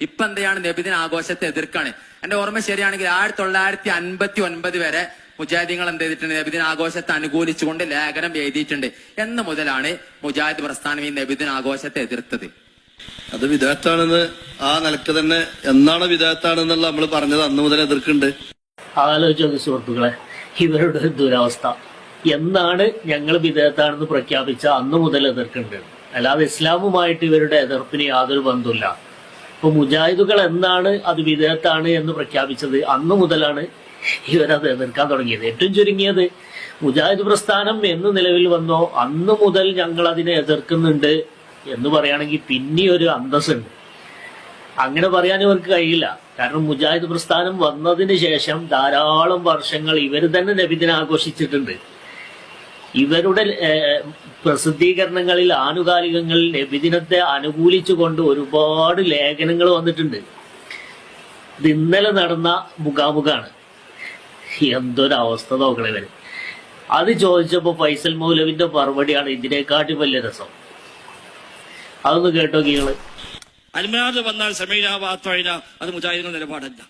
ഇപ്പൊ എന്തെയാണ് നബിദിന ആഘോഷത്തെ എതിർക്കാണ്. എന്റെ ഓർമ്മ ശരിയാണെങ്കിൽ 1959 വരെ മുജാഹിദീങ്ങൾ എന്ത് ചെയ്തിട്ടുണ്ട്? നബിദിന ആഘോഷത്തെ അനുകൂലിച്ചുകൊണ്ട് ലേഖനം എഴുതിയിട്ടുണ്ട്. എന്ന് മുതലാണ് മുജാഹിദ് പ്രസ്ഥാനം ഈ നബിദിന ആഘോഷത്തെ എതിർത്തത്. അത് വിദഗ്ധാണെന്ന് ആ നിലക്ക് തന്നെ എന്നാണ് വിദഗ്ധാണെന്നുള്ള നമ്മൾ പറഞ്ഞത് അന്ന് മുതൽ എതിർക്കുന്നുണ്ട്. ആലോചിച്ച സുഹൃത്തുക്കളെ, ഇവരുടെ ദുരവസ്ഥ എന്നാണ് ഞങ്ങൾ വിദഗ്ധാണെന്ന് പ്രഖ്യാപിച്ച അന്ന് മുതൽ എതിർക്കുന്നുണ്ട്. അല്ലാതെ ഇസ്ലാമുമായിട്ട് ഇവരുടെ എതിർപ്പിന് യാതൊരു ബന്ധമില്ല. ഇപ്പൊ മുജാഹിദുകൾ എന്നാണ് അത് വിദഗ്ധാണ് എന്ന് പ്രഖ്യാപിച്ചത് അന്ന് മുതലാണ് ഇവരത് എതിർക്കാൻ തുടങ്ങിയത്. ഏറ്റവും ചുരുങ്ങിയത് മുജാഹിദ് പ്രസ്ഥാനം എന്ന് നിലവിൽ വന്നോ അന്ന് മുതൽ ഞങ്ങൾ അതിനെ എതിർക്കുന്നുണ്ട് എന്ന് പറയുകയാണെങ്കിൽ പിന്നെ ഒരു അന്തസ്സുണ്ട്. അങ്ങനെ പറയാൻ ഇവർക്ക് കഴിയില്ല. കാരണം മുജാഹിദ് പ്രസ്ഥാനം വന്നതിന് ശേഷം ധാരാളം വർഷങ്ങൾ ഇവർ തന്നെ നബിദിനം ആഘോഷിച്ചിട്ടുണ്ട്. ഇവരുടെ പ്രസിദ്ധീകരണങ്ങളിൽ ആനുകാലികങ്ങളിൽ നബിദിനത്തെ അനുകൂലിച്ചുകൊണ്ട് ഒരുപാട് ലേഖനങ്ങൾ വന്നിട്ടുണ്ട്. ഇത് ഇന്നലെ നടന്ന മുഖാമുഖാണ്. എന്തൊരവസ്ഥ നോക്കണേ ഇവര്. അത് ചോദിച്ചപ്പോ ഫൈസൽ മൗലവിന്റെ മറുപടിയാണ് ഇതിനെക്കാട്ടി വലിയ രസം. അതൊന്ന് കേട്ടോ കീകള്. അൽമാദ് വന്നാൽ സമീന വാത്വഴിന അത് മുജാഹിദിന്റെ നിലപാടല്ല.